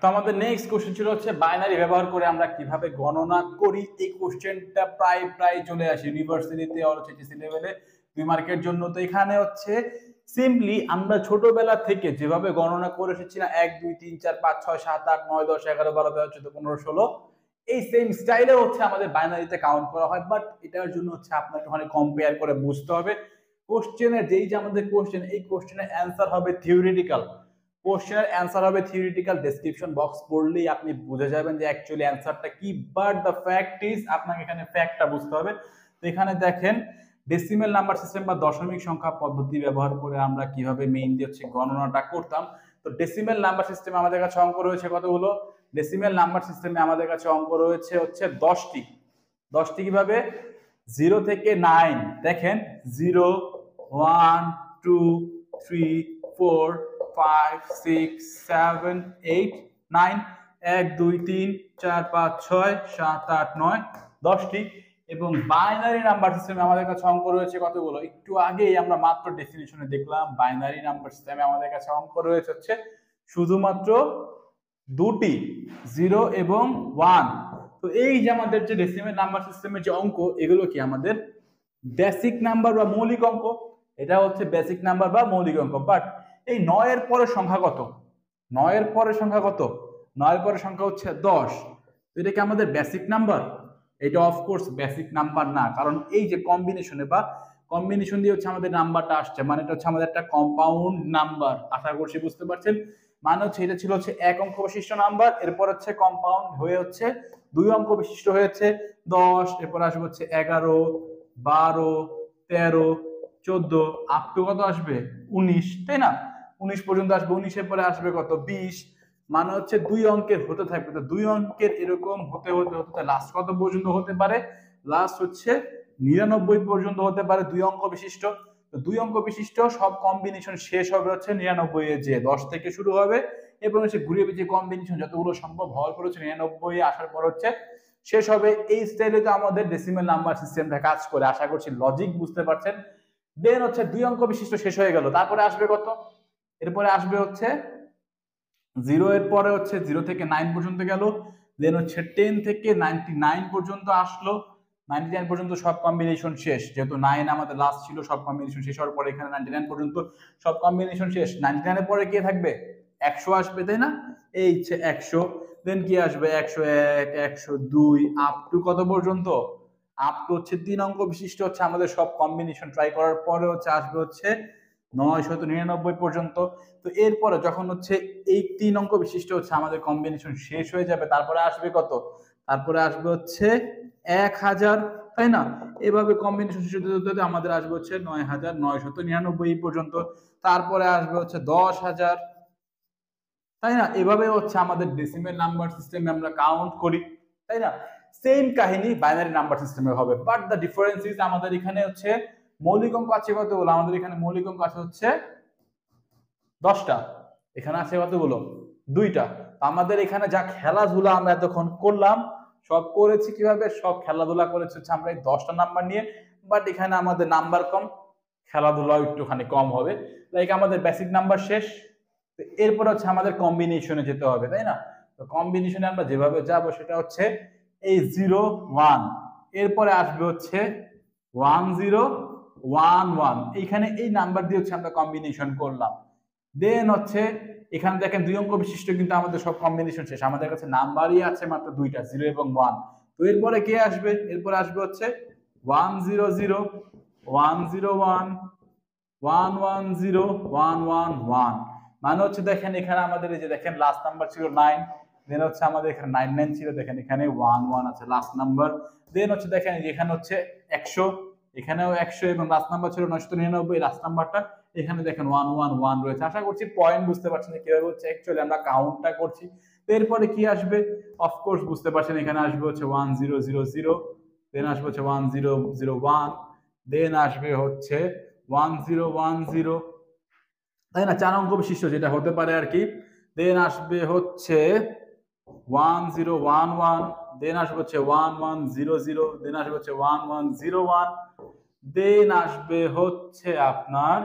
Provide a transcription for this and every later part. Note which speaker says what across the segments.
Speaker 1: তো আমাদের next question ছিল হচ্ছে বাইনারি ব্যবহার করে আমরা কিভাবে গণনা করি। এই কোশ্চেনটা প্রায় চলে আসে ইউনিভার্সিটিতে আর এইচএসসি লেভেলে 2 মার্কের জন্য। তো এখানে হচ্ছে সিম্পলি আমরা ছোটবেলা থেকে যেভাবে গণনা করে এসেছি না 1 2 3 4 5 6 7 8 9 10 11 12 13 14 15 16 এই সেম স্টাইলে হচ্ছে আমাদের বাইনারিতে কাউন্ট করা হয়। বাট এটার জন্য হচ্ছে আপনাকে ওখানে কম্পেয়ার করে বুঝতে হবে। কোশ্চেনের যেই যে আমাদের কোশ্চেন, এই কোশ্চেনের অ্যান্সার হবে থিওরিটিক্যাল। কোশ্চেনের অ্যান্সার হবে থিওরিটিক্যাল, ডেসক্রিপশন বক্স পড়লেই আপনি বুঝে যাবেন যে অ্যাকচুয়ালি অ্যান্সারটা কি। বাট দ্য ফ্যাক্ট ইজ আপনাকে এখানে ফ্যাক্টটা বুঝতে হবে। তো এখানে দেখেন ডেসিমেল নাম্বার সিস্টেম বা দশমিক সংখ্যা পদ্ধতি ব্যবহার করে আমরা কিভাবে মেইনলি হচ্ছে গণনাটা করতাম। তো ডেসিমেল নাম্বার সিস্টেমে আমাদের কাছে অঙ্ক রয়েছে কতগুলো? ডেসিমেল নাম্বার সিস্টেমে আমাদের কাছে অঙ্ক রয়েছে হচ্ছে 10টি। 10টি কিভাবে? 0 থেকে 9 দেখেন 0 1 2 3 4 5 6 7 8 9 1 2 3 4 5 6 7 8 9 10টি। এবং বাইনারি নাম্বার সিস্টেমে আমাদের কাছে অঙ্ক রয়েছে কতগুলো? একটু আগেই আমরা মাত্র ডেফিনিশনে দেখলাম বাইনারি নাম্বার সিস্টেমে আমাদের কাছে অঙ্ক রয়েছে হচ্ছে শুধুমাত্র দুটি, 0 এবং 1। তো এই যে আমাদের যে ডেসিমেল নাম্বার সিস্টেমের যে অঙ্ক, এগুলো কি আমাদের বেসিক নাম্বার বা মৌলিক অঙ্ক। এটা হচ্ছে বেসিক নাম্বার বা মৌলিক অঙ্ক। বাট এই 9 এর পরের সংখ্যা কত? 9 এর পরের সংখ্যা কত? 9 এর পরের সংখ্যা হচ্ছে 10। তো এটা কি আমাদের বেসিক নাম্বার? এটা অফকোর্স বেসিক নাম্বার না, কারণ এই যে কম্বিনেশনে বা কম্বিনেশন দিয়ে হচ্ছে আমাদের নাম্বারটা আসছে, মানে এটা হচ্ছে আমাদের একটা কম্পাউন্ড নাম্বার। আশা করছি বুঝতে পারছেন। মানে হচ্ছে এটা ছিল হচ্ছে 1 অঙ্ক বিশিষ্ট নাম্বার, এরপর হচ্ছে কম্পাউন্ড হয়ে হচ্ছে 2 অঙ্ক বিশিষ্ট হয়েছে 10, এরপর আসবে হচ্ছে 11 12 13 14 আপ টু কত আসবে? 19, তাই না? 19 পর্যন্ত আসবে। 19 এর পরে আসবে কত? 20। মানে হচ্ছে 2 অঙ্কের হতে থাকবে। তো 2 অঙ্কের এরকম হতে হতে হতে লাস্ট কত পর্যন্ত হতে পারে? লাস্ট হচ্ছে 99 পর্যন্ত হতে পারে 2 অঙ্ক বিশিষ্ট। তো 2 অঙ্ক বিশিষ্ট সব কম্বিনেশন শেষ হবে হচ্ছে 99 এ, যে 10 থেকে শুরু হবে এবং হচ্ছে ঘুরিয়ে যে কম্বিনেশন যতগুলো সম্ভব হওয়ার পর হচ্ছে 99 এ আসার পর হচ্ছে শেষ হবে। এই স্টাইলে তো আমাদের ডেসিমেল নাম্বার সিস্টেমটা কাজ করে। আশা করছি লজিক বুঝতে পারছেন। দেন হচ্ছে 2 অঙ্ক বিশিষ্ট শেষ হয়ে গেল, তারপরে আসবে কত? এরপরে আসবে হচ্ছে 0 এর পরে হচ্ছে 0 থেকে 9 পর্যন্ত গেল। দেন হচ্ছে 10 থেকে 99 পর্যন্ত আসলো। 99 পর্যন্ত সব কম্বিনেশন শেষ, যেহেতু 9 আমাদের লাস্ট ছিল। সব কম্বিনেশন শেষ হওয়ার পরে এখানে 99 পর্যন্ত সব কম্বিনেশন শেষ। 99 এর পরে কে থাকবে? 100 আসবে, তাই না? এই হচ্ছে 100। দেন কি আসবে? 101 102 আপ টু কত পর্যন্ত? আপ টু হচ্ছে 3 অঙ্ক বিশিষ্ট হচ্ছে আমাদের সব কম্বিনেশন ট্রাই করার পরে হচ্ছে আসবে হচ্ছে 999 পর্যন্ত। তো এরপরে যখন হচ্ছে এই 3 অঙ্ক বিশিষ্ট হচ্ছে আমাদের কম্বিনেশন শেষ হয়ে যাবে, তারপরে আসবে কত? তারপরে আসবে হচ্ছে 1000, তাই না? এভাবে কম্বিনেশন শেষ হতে হতে আমাদের আসবে হচ্ছে 9999 পর্যন্ত। তারপরে আসবে হচ্ছে 10000, তাই না? এভাবে হচ্ছে আমাদের ডেসিমেল নাম্বার সিস্টেমে আমরা কাউন্ট করি, তাই না? সেম কাহিনী বাইনারি নাম্বার সিস্টেমে হবে। বাট দ্য ডিফারেন্স ইজ আমাদের এখানে হচ্ছে মৌলিক অঙ্ক আছে কতগুলো? আমাদের এখানে মৌলিক অঙ্ক আছে হচ্ছে 10টা। এখানে আছে কতগুলো? 2টা। আমাদের এখানে যা খেলাধুলা আমরা এতক্ষণ করলাম, সব করেছি কিভাবে? সব খেলাধুলা করেছি হচ্ছে আমরা এই 10টা নাম্বার নিয়ে। বাট এখানে আমাদের নাম্বার কম, খেলাধুলাও একটুখানি কম হবে। লাইক আমাদের বেসিক নাম্বার শেষ, এরপর হচ্ছে আমাদের কম্বিনেশনে যেতে হবে, তাই না? তো কম্বিনেশনে আমরা যেভাবে যাব সেটা হচ্ছে এই 0 1, এরপরে আসবে হচ্ছে 1 0 1 1। এইখানে এই নাম্বার দিয়ে হচ্ছে আমরা কম্বিনেশন করলাম। দেন হচ্ছে এখানে দেখেন 2 অঙ্ক বিশিষ্ট কিন্তু আমাদের সব কম্বিনেশন শেষ। আমাদের কাছে নাম্বারই আছে মাত্র 2টা, 0 এবং 1। তো এরপরে কে আসবে? এরপরে আসবে হচ্ছে 1 0 0 1 0 1 1 1 0 1 1 1। মানে হচ্ছে দেখেন এখানে আমাদের এই যে দেখেন লাস্ট নাম্বার ছিল 9, দেন হচ্ছে আমাদের এখানে 99 ছিল, দেখেন এখানে 1 1 আছে লাস্ট নাম্বার। দেন হচ্ছে দেখেন এখানে হচ্ছে 100, এখানেও 100 এবং লাস্ট নাম্বার ছিল 999, লাস্ট নাম্বারটা এখানে দেখেন 1 1 1 রয়েছে। আশা করছি পয়েন্ট বুঝতে পারছেন যে কিভাবে হচ্ছে অ্যাকচুয়ালি আমরা কাউন্টটা করছি। তো এরপরে কি আসবে? অফকোর্স বুঝতে পারছেন এখানে আসবে হচ্ছে 1 0 0 0, দেন আসবে হচ্ছে 1 0 0 1, দেন আসবে হচ্ছে 1 0 1 0, তাই না? 4 অঙ্ক বিশিষ্ট যেটা হতে পারে আর কি। দেন আসবে হচ্ছে 1 0 1 1, দেন আসবে হচ্ছে 1 1 0 0, দেন আসবে হচ্ছে 1 1 0 1, দেন আসবে হচ্ছে আপনার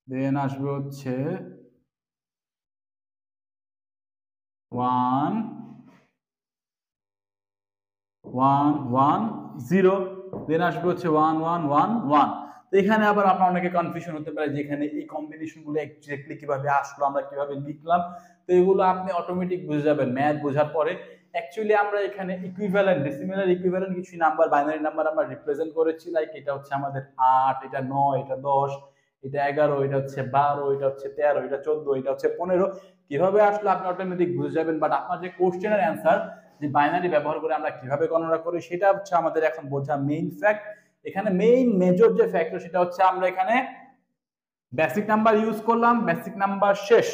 Speaker 1: দেন আসবে হচ্ছে 1 1 1 0, দেন আসবে হচ্ছে 1 1 1 1। তো এখানে আবার আপনার অনেকে কনফিউশন হতে পারে যে এখানে এই কম্বিনেশন গুলো এক্স্যাক্টলি কিভাবে আসলো, আমরা কিভাবে লিখলাম। তো এগুলো আপনি অটোমেটিক বুঝে যাবেন ম্যাথ বোঝার পরে। অ্যাকচুয়ালি আমরা এখানে ইকুইভ্যালেন্ট, ডেসিমেলের ইকুইভ্যালেন্ট কিছু নাম্বার, বাইনারি নাম্বার আমরা রিপ্রেজেন্ট করেছি। লাইক এটা হচ্ছে আমাদের 8, এটা 9, এটা 10, এটা 11, এটা হচ্ছে 12, এটা হচ্ছে 13, এটা 14, এটা হচ্ছে 15। কিভাবে আসলে আপনি অটোমেটিক বুঝে যাবেন। বাট আপনার যে কোশ্চেনের অ্যান্সার, যে বাইনারি ব্যবহার করে আমরা কিভাবে গণনা করি, সেটা হচ্ছে আমাদের এখন বোঝা মেইন ফ্যাক্ট। এখানে মেইন মেজর যে ফ্যাক্টর সেটা হচ্ছে আমরা এখানে বেসিক নাম্বার ইউজ করলাম। বেসিক নাম্বার শেষ,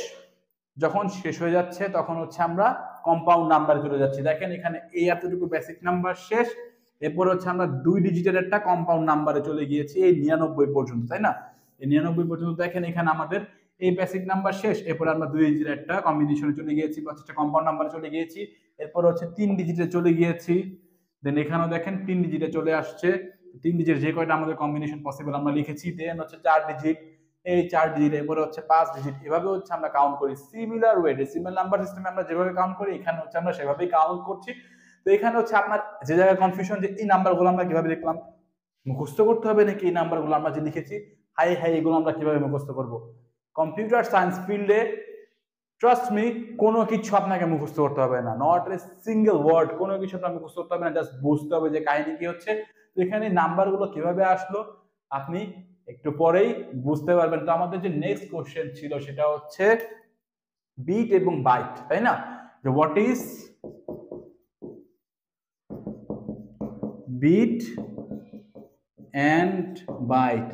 Speaker 1: যখন শেষ হয়ে যাচ্ছে তখন হচ্ছে আমরা কম্পাউন্ড নাম্বারে চলে যাচ্ছি। দেখেন এখানে এই এতটুকু বেসিক নাম্বার শেষ, এরপর হচ্ছে আমরা 2 ডিজিটের একটা কম্পাউন্ড নাম্বারে চলে গিয়েছি এই 99 পর্যন্ত, তাই না? এই 99 পর্যন্ত দেখেন এখানে আমাদের এই বেসিক নাম্বার শেষ, এরপর আমরা 2 ডিজিটের একটা কম্বিনেশনে চলে গিয়েছি বা একটা কম্পাউন্ড নাম্বারে চলে গিয়েছি, এরপর হচ্ছে 3 ডিজিটে চলে গিয়েছি। দেন এখানেও দেখেন 3 ডিজিটে চলে আসছে। 3 ডিজিট যে কয়টা আমাদের কম্বিনেশন পসিবল আমরা লিখেছি। দেন হচ্ছে 4 ডিজিট, এই 4 ডিজিট, এরপরে হচ্ছে 5 ডিজিট। এভাবে হচ্ছে আমরা কাউন্ট করি সিমিলার ওয়ে। ডেসিমাল নাম্বার সিস্টেমে আমরা যেভাবে কাউন্ট করি এখানে হচ্ছে আমরা সেভাবেই কাউন্ট করছি। তো এখানে হচ্ছে আপনার যে জায়গায় কনফিউশন যে এই নাম্বারগুলো আমরা কিভাবে লিখলাম, মুখস্থ করতে হবে নাকি এই নাম্বারগুলো আমরা যে লিখেছি, হাই হাই এগুলো আমরা কিভাবে মুখস্থ করব? কম্পিউটার সায়েন্স ফিল্ডে ট্রাস্ট মি, কোনো কিছু আপনাকে মুখস্থ করতে হবে না, নট এ সিঙ্গেল ওয়ার্ড, কোনো কিছু আপনাকে মুখস্থ করতে হবে না, জাস্ট বুঝতে হবে যে কাহিনী কি হচ্ছে। তো এখানে নাম্বারগুলো কিভাবে আসলো আপনি একটু পরেই বুঝতে পারবেন। তো আমাদের যে নেক্সট কোশ্চেন ছিল সেটা হচ্ছে বিট এবং বাইট, তাই না? যে what is bit and byte.